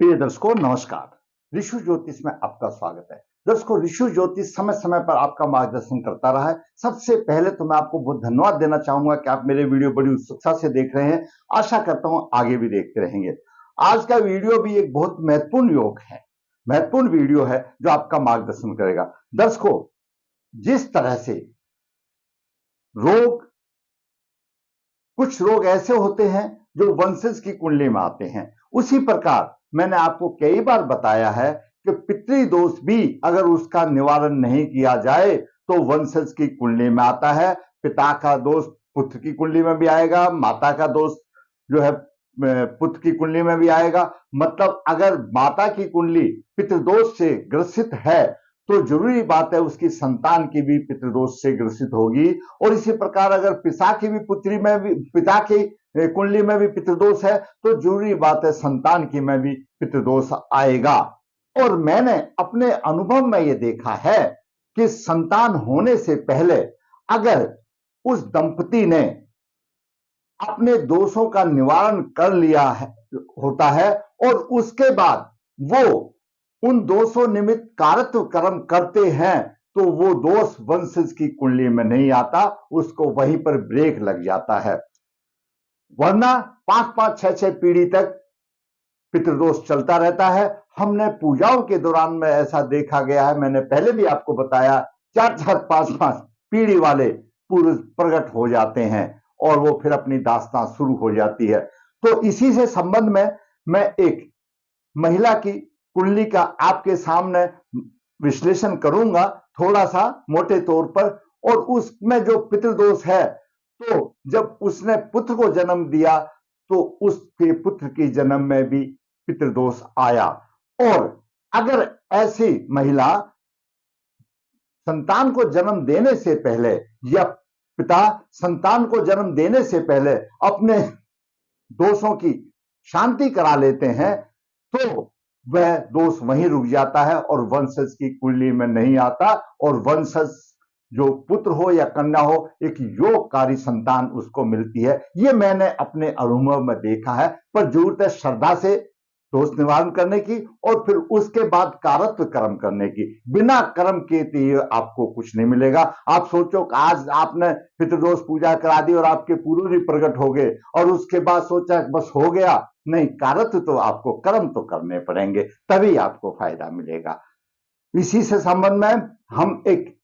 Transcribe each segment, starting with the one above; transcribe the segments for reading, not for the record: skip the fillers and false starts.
प्रिय दर्शकों नमस्कार। ऋषु ज्योतिष में आपका स्वागत है। दर्शकों, ऋषु ज्योतिष समय समय पर आपका मार्गदर्शन करता रहा है। सबसे पहले तो मैं आपको बहुत धन्यवाद देना चाहूंगा कि आप मेरे वीडियो बड़ी उत्सुकता से देख रहे हैं। आशा करता हूं आगे भी देखते रहेंगे। आज का वीडियो भी एक बहुत महत्वपूर्ण योग है, महत्वपूर्ण वीडियो है जो आपका मार्गदर्शन करेगा। दर्शकों, जिस तरह से रोग, कुछ रोग ऐसे होते हैं जो वंशज की कुंडली में आते हैं, उसी प्रकार मैंने आपको कई बार बताया है कि पितृदोष भी अगर उसका निवारण नहीं किया जाए तो वंशज की कुंडली में आता है। पिता का दोष पुत्र की कुंडली में भी आएगा, माता का दोष जो है पुत्र की कुंडली में भी आएगा। मतलब अगर माता की कुंडली पितृदोष से ग्रसित है तो जरूरी बात है उसकी संतान की भी पितृदोष से ग्रसित होगी। और इसी प्रकार अगर पिता की भी पुत्री में भी, पिता की कुंडली में भी पितृदोष है तो जरूरी बात है संतान की में भी पितृदोष आएगा। और मैंने अपने अनुभव में यह देखा है कि संतान होने से पहले अगर उस दंपति ने अपने दोषों का निवारण कर लिया है होता है और उसके बाद वो उन दोषों निमित्त कारत्व कर्म करते हैं तो वो दोष वंशज की कुंडली में नहीं आता, उसको वहीं पर ब्रेक लग जाता है। वरना 5-5, 6-6 पीढ़ी तक पितृदोष चलता रहता है। हमने पूजाओं के दौरान में ऐसा देखा गया है, मैंने पहले भी आपको बताया, 4-4, 5-5 पीढ़ी वाले पुरुष प्रकट हो जाते हैं और वो फिर अपनी दास्तां शुरू हो जाती है। तो इसी से संबंध में मैं एक महिला की कुंडली का आपके सामने विश्लेषण करूंगा थोड़ा सा मोटे तौर पर। और उसमें जो पितृदोष है, तो जब उसने पुत्र को जन्म दिया तो उसके पुत्र के जन्म में भी पितृदोष आया। और अगर ऐसी महिला संतान को जन्म देने से पहले या पिता संतान को जन्म देने से पहले अपने दोषों की शांति करा लेते हैं तो वह दोष वहीं रुक जाता है और वंशज की कुंडली में नहीं आता। और वंशज जो पुत्र हो या कन्या हो, एक योगकारी संतान उसको मिलती है। ये मैंने अपने अनुभव में देखा है। पर जरूरत है श्रद्धा से दोष निवारण करने की और फिर उसके बाद कारत्व कर्म करने की। बिना कर्म के तो आपको कुछ नहीं मिलेगा। आप सोचो कि आज आपने पितृदोष पूजा करा दी और आपके पूर्वज भी प्रकट हो गए और उसके बाद सोचा बस हो गया, नहीं, कारत्व तो आपको कर्म तो करने पड़ेंगे, तभी आपको फायदा मिलेगा। इसी से संबंध में हम एक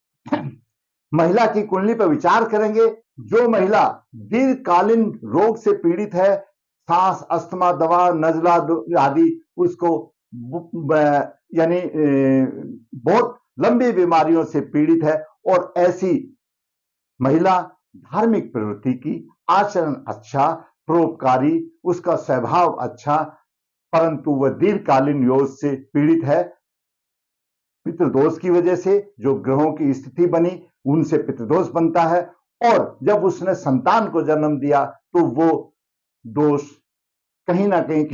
महिला की कुंडली पर विचार करेंगे। जो महिला दीर्घकालीन रोग से पीड़ित है, सांस, अस्थमा, दवा, नजला आदि, उसको यानी बहुत लंबी बीमारियों से पीड़ित है और ऐसी महिला धार्मिक प्रवृत्ति की, आचरण अच्छा, परोपकारी, उसका स्वभाव अच्छा, परंतु वह दीर्घकालीन योग से पीड़ित है। पितृदोष की वजह से जो ग्रहों की स्थिति बनी उनसे पितृदोष बनता है और जब उसने संतान को जन्म दिया तो वो दोष कहीं ना कहीं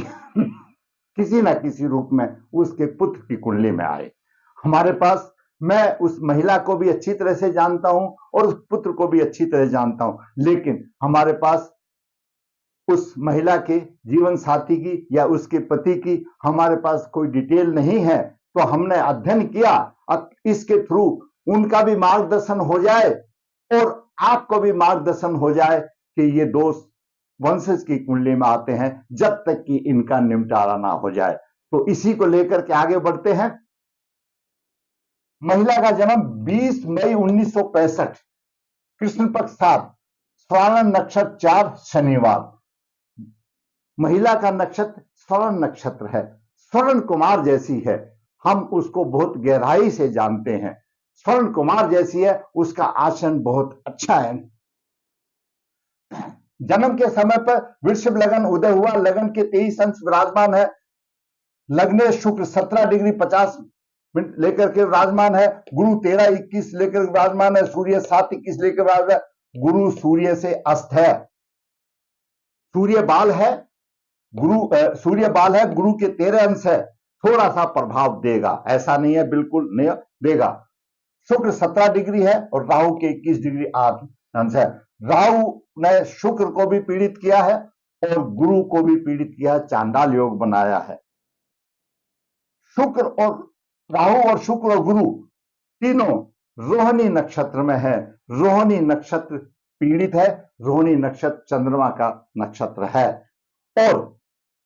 किसी ना किसी रूप में उसके पुत्र की कुंडली में आए। हमारे पास, मैं उस महिला को भी अच्छी तरह से जानता हूं और उस पुत्र को भी अच्छी तरह जानता हूं, लेकिन हमारे पास उस महिला के जीवन साथी की या उसके पति की हमारे पास कोई डिटेल नहीं है। तो हमने अध्ययन किया, इसके थ्रू उनका भी मार्गदर्शन हो जाए और आपको भी मार्गदर्शन हो जाए कि ये दोष वंशज की कुंडली में आते हैं जब तक कि इनका निपटारा ना हो जाए। तो इसी को लेकर के आगे बढ़ते हैं। महिला का जन्म 20 मई 1965, कृष्ण पक्ष 7, स्वर्ण नक्षत्र 4, शनिवार। महिला का नक्षत्र स्वर्ण नक्षत्र है, स्वर्ण कुमार जैसी है। हम उसको बहुत गहराई से जानते हैं, स्वर्ण कुमार जैसी है, उसका आचरण बहुत अच्छा है। जन्म के समय पर वृषभ लगन उदय हुआ, लगन के 23 अंश विराजमान है, लग्न शुक्र 17 डिग्री 50 मिनट लेकर के विराजमान है, गुरु 13-21 लेकर विराजमान है, सूर्य 7-21 लेकर विराजमान है। गुरु सूर्य से अस्त है, सूर्य बाल है, सूर्य बाल है, गुरु के 13 अंश है, थोड़ा सा प्रभाव देगा, ऐसा नहीं है बिल्कुल नहीं देगा। शुक्र 17 डिग्री है और राहु के 21 डिग्री 8 अंश है। राहु ने शुक्र को भी पीड़ित किया है और गुरु को भी पीड़ित किया है, चांडाल योग बनाया है। शुक्र और राहु और शुक्र और गुरु तीनों रोहिणी नक्षत्र में है। रोहिणी नक्षत्र पीड़ित है। रोहिणी नक्षत्र चंद्रमा का नक्षत्र है। और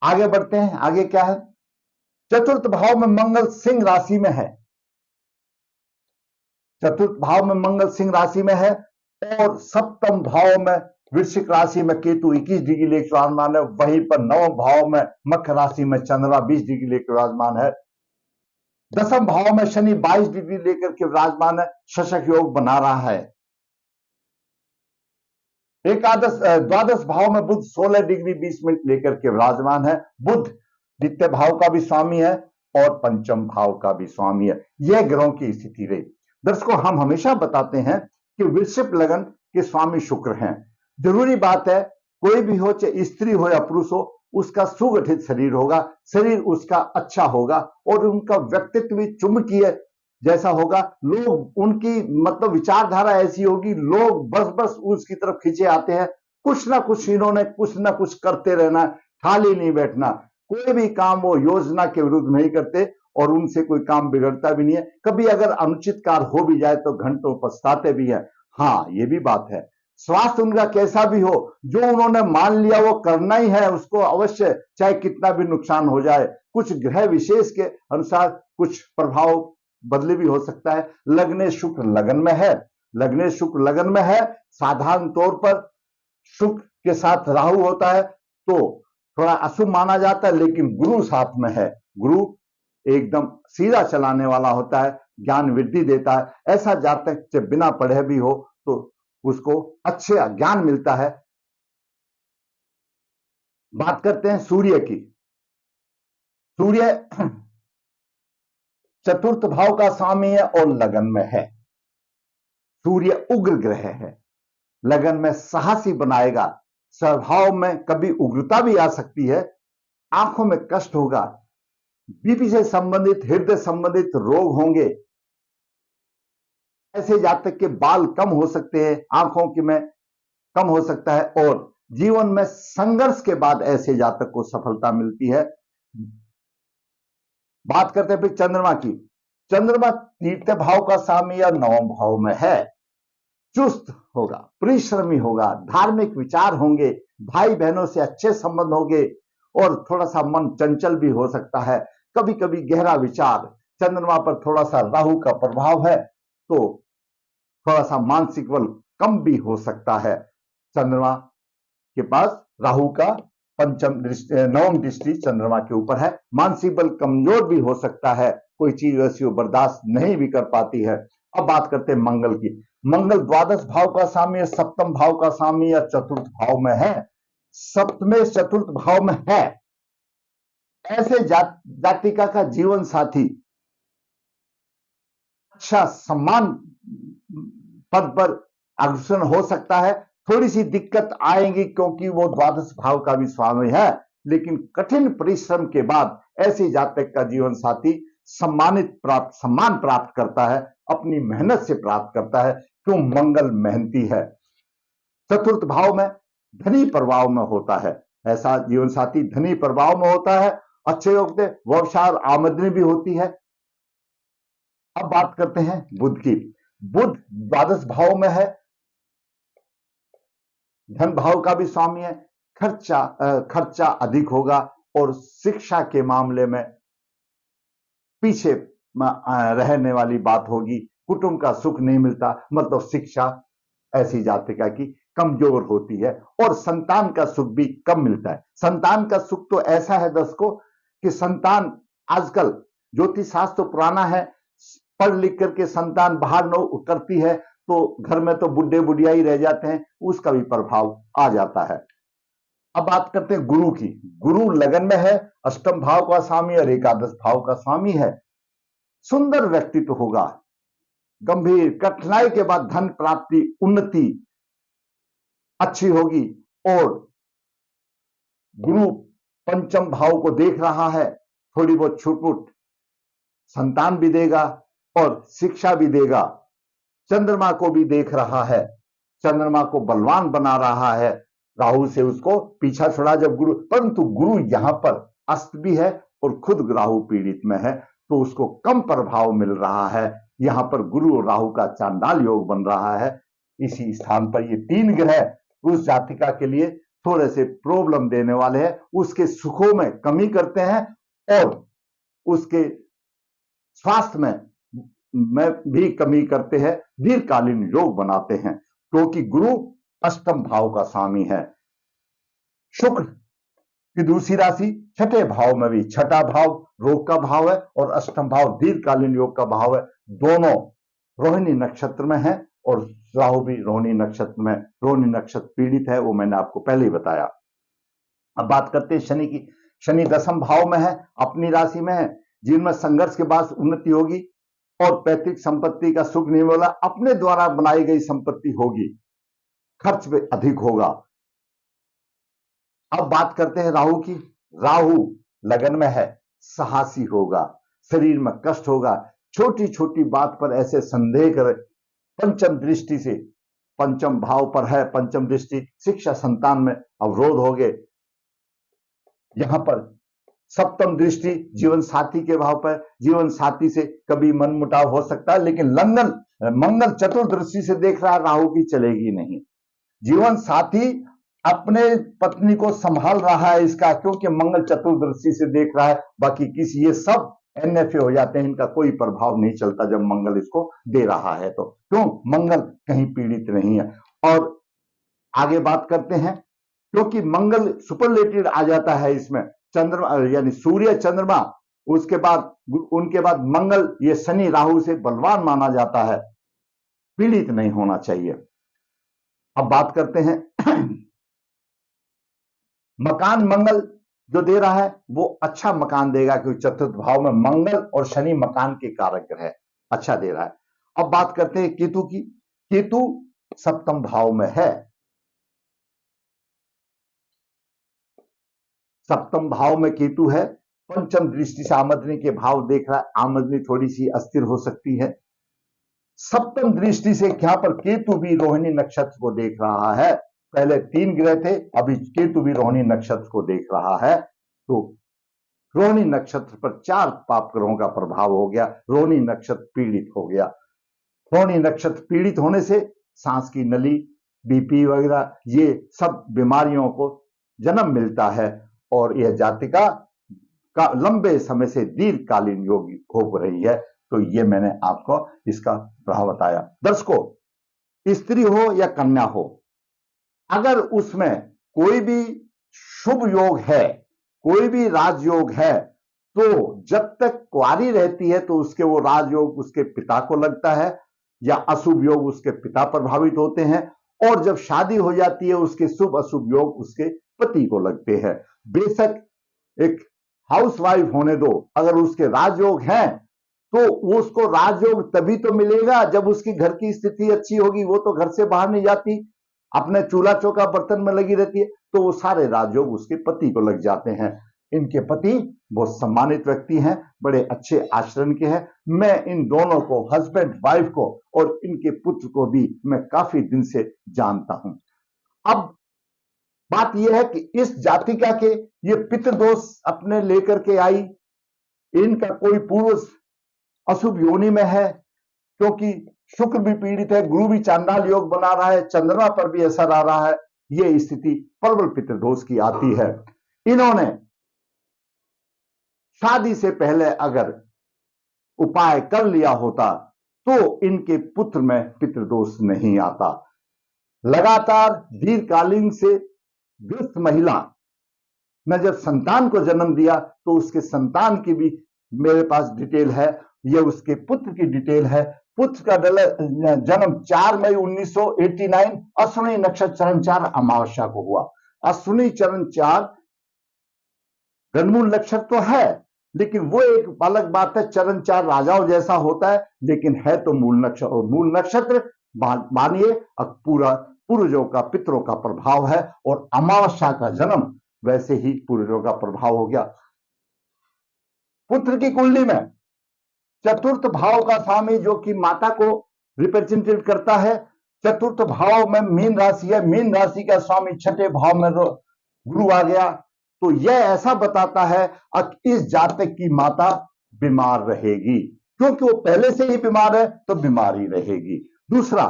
आगे बढ़ते हैं। आगे क्या है? चतुर्थ भाव में मंगल सिंह राशि में है। चतुर्थ भाव में मंगल सिंह राशि में है और सप्तम भाव में वृश्चिक राशि में केतु 21 डिग्री लेकर विराजमान है। वहीं पर नवम भाव में मकर राशि में चंद्रमा 20 डिग्री लेकर विराजमान है। दसम भाव में शनि 22 डिग्री लेकर के विराजमान है, शशक योग बना रहा है। द्वादश भाव में बुध 16 डिग्री 20 मिनट लेकर के विराजमान है। बुध द्वितीय भाव का भी स्वामी है और पंचम भाव का भी स्वामी है। यह ग्रहों की स्थिति रही। दर्शकों, हम हमेशा बताते हैं कि वृश्चिक लगन के स्वामी शुक्र हैं। जरूरी बात है, कोई भी हो, चाहे स्त्री हो या पुरुष हो, उसका सुगठित शरीर होगा, शरीर उसका अच्छा होगा और उनका व्यक्तित्व भी चुंबकीय जैसा होगा। लोग उनकी मतलब विचारधारा ऐसी होगी, लोग बस बस उसकी तरफ खींचे आते हैं। कुछ ना कुछ इन्होंने कुछ ना कुछ करते रहना, खाली नहीं बैठना। कोई भी काम वो योजना के विरुद्ध नहीं करते और उनसे कोई काम बिगड़ता भी नहीं है। कभी अगर अनुचित कार्य हो भी जाए तो घंटों पछताते भी है। हाँ, ये भी बात है। स्वास्थ्य उनका कैसा भी हो, जो उन्होंने मान लिया वो करना ही है उसको अवश्य, चाहे कितना भी नुकसान हो जाए। कुछ ग्रह विशेष के अनुसार कुछ प्रभाव बदले भी हो सकता है। लग्नेश शुक्र लगन में है। लग्नेश शुक्र लगन में है। साधारण तौर पर शुक्र के साथ राहु होता है तो थोड़ा अशुभ माना जाता है, लेकिन गुरु साथ में है। गुरु एकदम सीधा चलाने वाला होता है, ज्ञान वृद्धि देता है। ऐसा जातक जब बिना पढ़े भी हो तो उसको अच्छे ज्ञान मिलता है। बात करते हैं सूर्य की। सूर्य चतुर्थ भाव का स्वामी है और लगन में है। सूर्य उग्र ग्रह है। लगन में साहसी बनाएगा। स्वभाव में कभी उग्रता भी आ सकती है। आंखों में कष्ट होगा। बीपी से संबंधित, हृदय संबंधित रोग होंगे। ऐसे जातक के बाल कम हो सकते हैं, आंखों की में कम हो सकता है और जीवन में संघर्ष के बाद ऐसे जातक को सफलता मिलती है। बात करते हैं फिर चंद्रमा की। चंद्रमा तृतीय भाव का स्वामी या नवम भाव में है। चुस्त होगा, परिश्रमी होगा, धार्मिक विचार होंगे, भाई बहनों से अच्छे संबंध होंगे और थोड़ा सा मन चंचल भी हो सकता है। कभी कभी गहरा विचार। चंद्रमा पर थोड़ा सा राहु का प्रभाव है तो थोड़ा सा मानसिक बल कम भी हो सकता है। चंद्रमा के पास राहु का नवम दृष्टि चंद्रमा के ऊपर है। मानसिक बल कमजोर भी हो सकता है। कोई चीज ऐसी बर्दाश्त नहीं भी कर पाती है। अब बात करते हैं मंगल की। मंगल द्वादश भाव का स्वामी है, सप्तम भाव का स्वामी या चतुर्थ भाव में है। सप्तमे चतुर्थ भाव में है। ऐसे जातिका का जीवन साथी अच्छा सम्मान पद पर अग्रसर हो सकता है। थोड़ी सी दिक्कत आएगी क्योंकि वो द्वादश भाव का भी स्वामी है, लेकिन कठिन परिश्रम के बाद ऐसे जातक का जीवन साथी सम्मान प्राप्त करता है, अपनी मेहनत से प्राप्त करता है, क्यों मंगल मेहनती है। चतुर्थ भाव में धनी प्रभाव में होता है। ऐसा जीवन साथी धनी प्रभाव में होता है। अच्छे योग से व्यवसाय आमदनी भी होती है। अब बात करते हैं बुध की। बुध द्वादश भाव में है। धन भाव का भी स्वामी है। खर्चा अधिक होगा और शिक्षा के मामले में पीछे रहने वाली बात होगी। कुटुंब का सुख नहीं मिलता, मतलब शिक्षा ऐसी जातिका की कमजोर होती है और संतान का सुख भी कम मिलता है। संतान का सुख तो ऐसा है दोस्तों कि संतान आजकल ज्योतिष शास्त्र तो पुराना है, पढ़ लिख करके संतान बाहर न करती है तो घर में तो बुढ़े बुढ़िया ही रह जाते हैं, उसका भी प्रभाव आ जाता है। अब बात करते हैं गुरु की। गुरु लगन में है, अष्टम भाव का स्वामी और एकादश भाव का स्वामी है। सुंदर व्यक्तित्व होगा। गंभीर कठिनाई के बाद धन प्राप्ति, उन्नति अच्छी होगी और गुरु पंचम भाव को देख रहा है। थोड़ी बहुत छूट संतान भी देगा और शिक्षा भी देगा। चंद्रमा को भी देख रहा है, चंद्रमा को बलवान बना रहा है। राहु से उसको पीछा छुड़ा जब गुरु, परंतु गुरु यहां पर अस्त भी है और खुद राहु पीड़ित में है, तो उसको कम प्रभाव मिल रहा है। यहां पर गुरु और राहु का चांडाल योग बन रहा है। इसी स्थान पर ये 3 ग्रह उस जातिका के लिए थोड़े से प्रॉब्लम देने वाले हैं, उसके सुखों में कमी करते हैं और उसके स्वास्थ्य में भी कमी करते हैं, दीर्घकालीन योग बनाते हैं, क्योंकि गुरु अष्टम भाव का स्वामी है। शुक्र की दूसरी राशि छठे भाव में भी, छठा भाव रोग का भाव है और अष्टम भाव दीर्घकालीन योग का भाव है। दोनों रोहिणी नक्षत्र में है और राहु भी रोहिणी नक्षत्र में। रोहिणी नक्षत्र पीड़ित है, वो मैंने आपको पहले ही बताया। अब बात करते हैं शनि की। शनि दसम भाव में है, अपनी राशि में है, जिनमें संघर्ष के बाद उन्नति होगी और पैतृक संपत्ति का सुख नहीं मिला, अपने द्वारा बनाई गई संपत्ति होगी, खर्च भी अधिक होगा। अब बात करते हैं राहु की। राहु लगन में है, साहसी होगा, शरीर में कष्ट होगा, छोटी छोटी बात पर ऐसे संदेह करे। पंचम दृष्टि से, पंचम भाव पर है पंचम दृष्टि, शिक्षा संतान में अवरोध हो गए। यहां पर सप्तम दृष्टि जीवन साथी के भाव पर, जीवन साथी से कभी मनमुटाव हो सकता है, लेकिन मंगल चतुर्दृष्टि से देख रहा है, राहु की चलेगी नहीं। जीवन साथी अपने पत्नी को संभाल रहा है इसका, क्योंकि मंगल चतुर्दृष्टि से देख रहा है। बाकी किसी, ये सब NFA हो जाते हैं, इनका कोई प्रभाव नहीं चलता जब मंगल इसको दे रहा है तो। क्यों? मंगल कहीं पीड़ित नहीं है। और आगे बात करते हैं, क्योंकि मंगल सुपरलेटेड आ जाता है इसमें, चंद्रमा यानी सूर्य चंद्रमा, उसके बाद उनके बाद मंगल, ये शनि राहु से बलवान माना जाता है, पीड़ित नहीं होना चाहिए। अब बात करते हैं मकान मंगल जो दे रहा है वो अच्छा मकान देगा, क्योंकि चतुर्थ भाव में मंगल और शनि मकान के कारक ग्रह, अच्छा दे रहा है। अब बात करते हैं केतु की। केतु सप्तम भाव में है, सप्तम भाव में केतु है, पंचम दृष्टि से आमदनी के भाव देख रहा है, आमदनी थोड़ी सी अस्थिर हो सकती है। सप्तम दृष्टि से यहां पर केतु भी रोहिणी नक्षत्र को देख रहा है। पहले 3 ग्रह थे, अभी केतु भी रोहिणी नक्षत्र को देख रहा है, तो रोहिणी नक्षत्र पर 4 पाप ग्रहों का प्रभाव हो गया, रोहिणी नक्षत्र पीड़ित हो गया। रोहिणी नक्षत्र पीड़ित होने से सांस की नली, BP वगैरह ये सब बीमारियों को जन्म मिलता है, और यह जातिका का लंबे समय से दीर्घकालीन योग हो रही है। तो ये मैंने आपको इसका प्रभाव बताया। दर्शकों, स्त्री हो या कन्या हो, अगर उसमें कोई भी शुभ योग है, कोई भी राजयोग है, तो जब तक कुंवारी रहती है तो उसके वो राजयोग उसके पिता को लगता है, या अशुभ योग उसके पिता प्रभावित होते हैं, और जब शादी हो जाती है उसके शुभ अशुभ योग उसके पति को लगते हैं। बेशक एक हाउसवाइफ होने दो, अगर उसके राजयोग हैं तो उसको राजयोग तभी तो मिलेगा जब उसकी घर की स्थिति अच्छी होगी। वो तो घर से बाहर नहीं जाती, अपने चूल्हा चौका बर्तन में लगी रहती है, तो वो सारे राजयोग उसके पति को लग जाते हैं। इनके पति बहुत सम्मानित व्यक्ति हैं, बड़े अच्छे आचरण के हैं। मैं इन दोनों को, हस्बैंड वाइफ को और इनके पुत्र को भी मैं काफी दिन से जानता हूं। अब बात यह है कि इस जातिका के ये पितृदोष अपने लेकर के आई, इनका कोई पूर्व अशुभ योनि में है, क्योंकि शुक्र भी पीड़ित है, गुरु भी चांडाल योग बना रहा है, चंद्रमा पर भी असर आ रहा है। ये स्थिति प्रबल पितृदोष की आती है। इन्होंने शादी से पहले अगर उपाय कर लिया होता तो इनके पुत्र में पितृदोष नहीं आता। लगातार दीर्घकालीन से ग्रस्त महिला ने जब संतान को जन्म दिया तो उसके संतान की भी मेरे पास डिटेल है, यह उसके पुत्र की डिटेल है। पुत्र का जन्म 4 मई 1989 अश्विनी नक्षत्र चरण 4 अमावस्या को हुआ। अश्विनी चरण 4 गणमूल नक्षत्र तो है, लेकिन वो एक अलग बात है, चरण 4 राजाओं जैसा होता है, लेकिन है तो मूल नक्षत्र। और मूल नक्षत्र मानिए पूरा पूर्वजों का, पितरों का प्रभाव है, और अमावस्या का जन्म वैसे ही पूर्वजों का प्रभाव हो गया। पुत्र की कुंडली में चतुर्थ भाव का स्वामी जो कि माता को रिप्रेजेंटेट करता है, चतुर्थ भाव में मीन राशि है, मीन राशि का स्वामी छठे भाव में गुरु आ गया, तो यह ऐसा बताता है कि इस जातक की माता बीमार रहेगी, क्योंकि वो पहले से ही बीमार है तो बीमार ही रहेगी। दूसरा,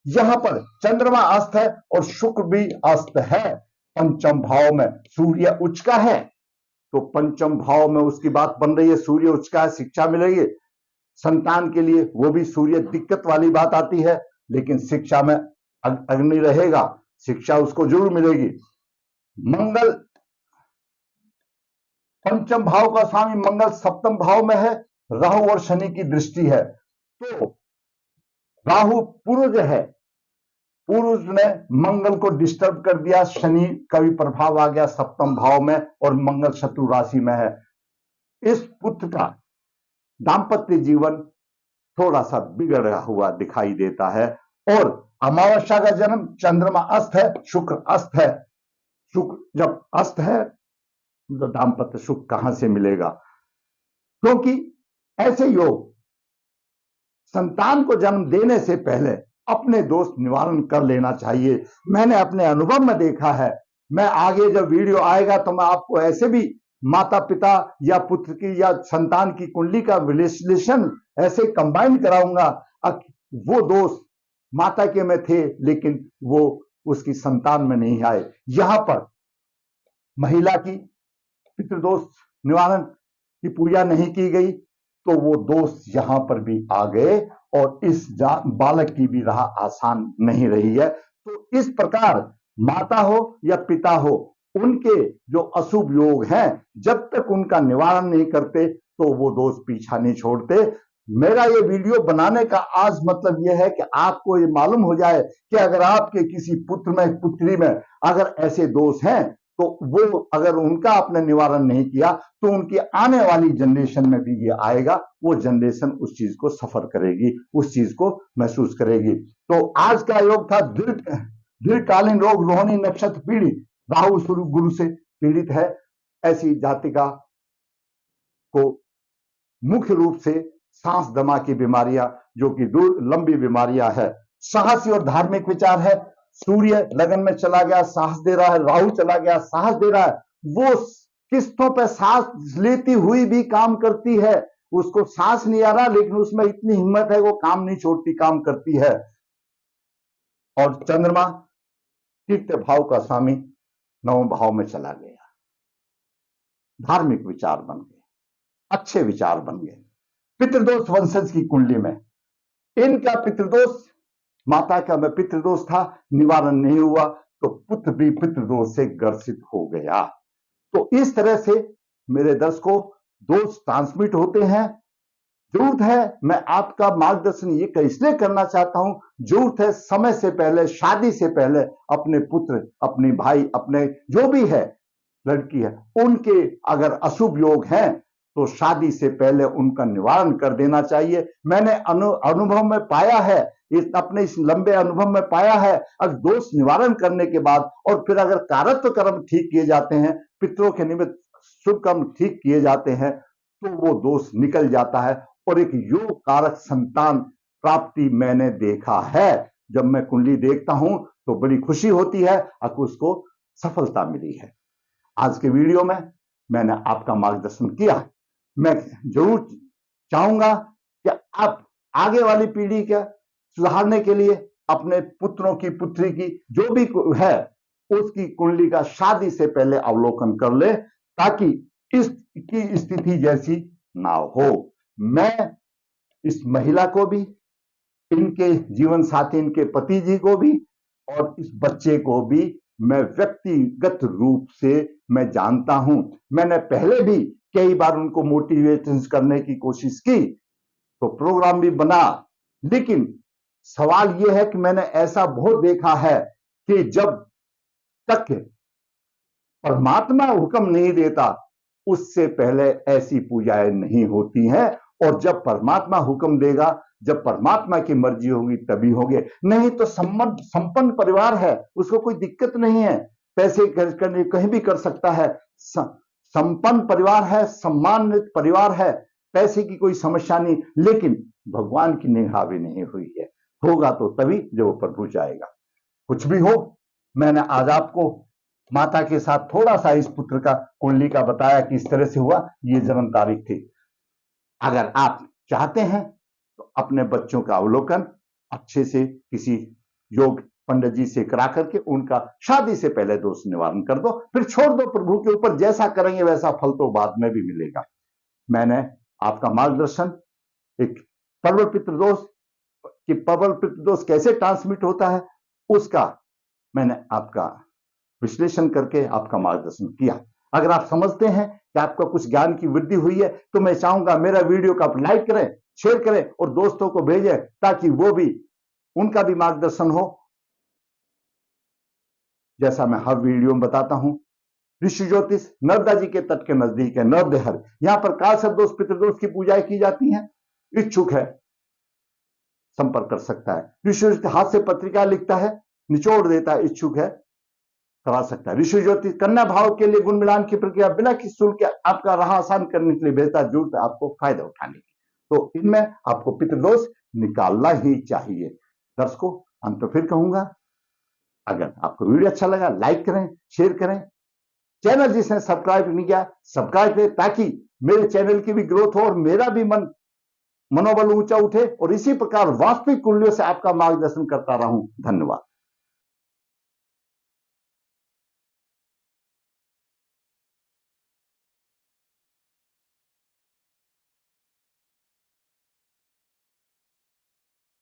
यहां पर चंद्रमा अस्त है और शुक्र भी अस्त है, पंचम भाव में सूर्य उच्च का है, तो पंचम भाव में उसकी बात बन रही है, सूर्य उच्च का है, शिक्षा मिलेगी संतान के लिए, वो भी सूर्य दिक्कत वाली बात आती है, लेकिन शिक्षा में अग्नि रहेगा, शिक्षा उसको जरूर मिलेगी। मंगल पंचम भाव का स्वामी मंगल सप्तम भाव में है, राहु और शनि की दृष्टि है, तो राहु पूर्वज है, पूर्वज ने मंगल को डिस्टर्ब कर दिया, शनि का भी प्रभाव आ गया सप्तम भाव में और मंगल शत्रु राशि में है। इस पुत्र का दाम्पत्य जीवन थोड़ा सा बिगड़ा हुआ दिखाई देता है, और अमावस्या का जन्म, चंद्रमा अस्त है, शुक्र अस्त है, शुक्र जब अस्त है तो दाम्पत्य सुख कहां से मिलेगा, क्योंकि ऐसे योग संतान को जन्म देने से पहले अपने दोष निवारण कर लेना चाहिए। मैंने अपने अनुभव में देखा है, मैं आगे जब वीडियो आएगा तो मैं आपको ऐसे भी माता पिता या पुत्र की या संतान की कुंडली का विश्लेषण ऐसे कंबाइन कराऊंगा, वो दोष माता के में थे लेकिन वो उसकी संतान में नहीं आए। यहां पर महिला की पितृदोष निवारण की पूजा नहीं की गई तो वो दोष यहां पर भी आ गए और इस बालक की भी राह आसान नहीं रही है। तो इस प्रकार माता हो या पिता हो, उनके जो अशुभ योग हैं, जब तक उनका निवारण नहीं करते तो वो दोष पीछा नहीं छोड़ते। मेरा ये वीडियो बनाने का आज मतलब यह है कि आपको ये मालूम हो जाए कि अगर आपके किसी पुत्र में पुत्री में अगर ऐसे दोष हैं तो वो अगर उनका आपने निवारण नहीं किया तो उनकी आने वाली जनरेशन में भी ये आएगा, वो जनरेशन उस चीज को सफर करेगी, उस चीज को महसूस करेगी। तो आज का योग था दीर्घकालीन रोग, रोहिणी नक्षत्र पीड़ित, राहु गुरु से पीड़ित है, ऐसी जातिका को मुख्य रूप से सांस दमा की बीमारियां, जो कि लंबी बीमारियां है, साहसी और धार्मिक विचार है। सूर्य लगन में चला गया, साहस दे रहा है, राहु चला गया, साहस दे रहा है, वो किस्तों पे सांस लेती हुई भी काम करती है, उसको सांस नहीं आ रहा लेकिन उसमें इतनी हिम्मत है वो काम नहीं छोड़ती, काम करती है। और चंद्रमा तृतीय भाव का स्वामी नवम भाव में चला गया, धार्मिक विचार बन गए, अच्छे विचार बन गए। पितृदोष वंशज की कुंडली में इनका पितृदोष, माता का में पितृदोष था, निवारण नहीं हुआ तो पुत्र भी पितृदोष से ग्रसित हो गया। तो इस तरह से मेरे दर्शकों दोष ट्रांसमिट होते हैं। जरूरत है, मैं आपका मार्गदर्शन ये इसलिए करना चाहता हूं, जरूरत है समय से पहले, शादी से पहले अपने पुत्र, अपने भाई, अपने जो भी है लड़की है, उनके अगर अशुभ योग हैं तो शादी से पहले उनका निवारण कर देना चाहिए। मैंने अनुभव में पाया है, अपने इस लंबे अनुभव में पाया है, अगर दोष निवारण करने के बाद और फिर अगर कारत्व कर्म ठीक किए जाते हैं, पितरों के निमित्त शुभ कर्म ठीक किए जाते हैं तो वो दोष निकल जाता है और एक योग कारक संतान प्राप्ति मैंने देखा है। जब मैं कुंडली देखता हूं तो बड़ी खुशी होती है, अगर उसको सफलता मिली है। आज के वीडियो में मैंने आपका मार्गदर्शन किया। मैं जरूर चाहूंगा कि आप आगे वाली पीढ़ी के सुधारने के लिए अपने पुत्रों की, पुत्री की, जो भी है उसकी कुंडली का शादी से पहले अवलोकन कर ले, ताकि इसकी स्थिति जैसी ना हो। मैं इस महिला को भी, इनके जीवन साथी, इनके पति जी को भी और इस बच्चे को भी मैं व्यक्तिगत रूप से मैं जानता हूं। मैंने पहले भी कई बार उनको मोटिवेशन करने की कोशिश की, तो प्रोग्राम भी बना, लेकिन सवाल यह है कि मैंने ऐसा बहुत देखा है कि जब तक परमात्मा हुक्म नहीं देता उससे पहले ऐसी पूजाएं नहीं होती हैं, और जब परमात्मा हुक्म देगा, जब परमात्मा की मर्जी होगी तभी होंगे। नहीं तो संपन्न परिवार है, उसको कोई दिक्कत नहीं है, पैसे खर्च करने कहीं भी कर सकता है, संपन्न परिवार है, सम्मानित परिवार है, पैसे की कोई समस्या नहीं, लेकिन भगवान की निगाह भी नहीं हुई है। होगा तो तभी जब वो प्रभु जाएगा। कुछ भी हो, मैंने आज आपको माता के साथ थोड़ा सा इस पुत्र का कुंडली का बताया कि इस तरह से हुआ, ये जन्म तारीख थी। अगर आप चाहते हैं तो अपने बच्चों का अवलोकन अच्छे से किसी योग पंडित जी से करा करके उनका शादी से पहले दोष निवारण कर दो, फिर छोड़ दो प्रभु के ऊपर, जैसा करेंगे वैसा फल तो बाद में भी मिलेगा। मैंने आपका मार्गदर्शन एक प्रबल पितृदोष कि प्रबल पितृदोष कैसे ट्रांसमिट होता है उसका मैंने आपका विश्लेषण करके आपका मार्गदर्शन किया। अगर आप समझते हैं कि आपका कुछ ज्ञान की वृद्धि हुई है तो मैं चाहूंगा मेरा वीडियो का आप लाइक करें, शेयर करें और दोस्तों को भेजें ताकि वो भी उनका भी मार्गदर्शन हो। जैसा मैं हर वीडियो में बताता हूं, ऋषि ज्योतिष नर्मदा जी के तट के नजदीक है, नवदेहर। यहां पर काल सर्पदोष पितृदोष की पूजाएं की जाती हैं। इच्छुक है संपर्क कर सकता है। ऋषि ज्योतिष हाथ से पत्रिका लिखता है, निचोड़ देता है, इच्छुक है करा सकता है। ऋषि ज्योतिष कन्या भाव के लिए गुण मिलान की प्रक्रिया बिना किसी शुल्क के आपका राह आसान करने के लिए भेजता है, जरूरत है आपको फायदा उठाने की। तो इनमें आपको पितृदोष निकालना ही चाहिए। दर्शकों, अंत तो फिर कहूंगा, अगर आपको वीडियो अच्छा लगा लाइक करें, शेयर करें। चैनल जिसने सब्सक्राइब नहीं किया सब्सक्राइब करें ताकि मेरे चैनल की भी ग्रोथ हो और मेरा भी मनोबल ऊंचा उठे और इसी प्रकार वास्तविक कुंडलियों से आपका मार्गदर्शन करता रहूं। धन्यवाद।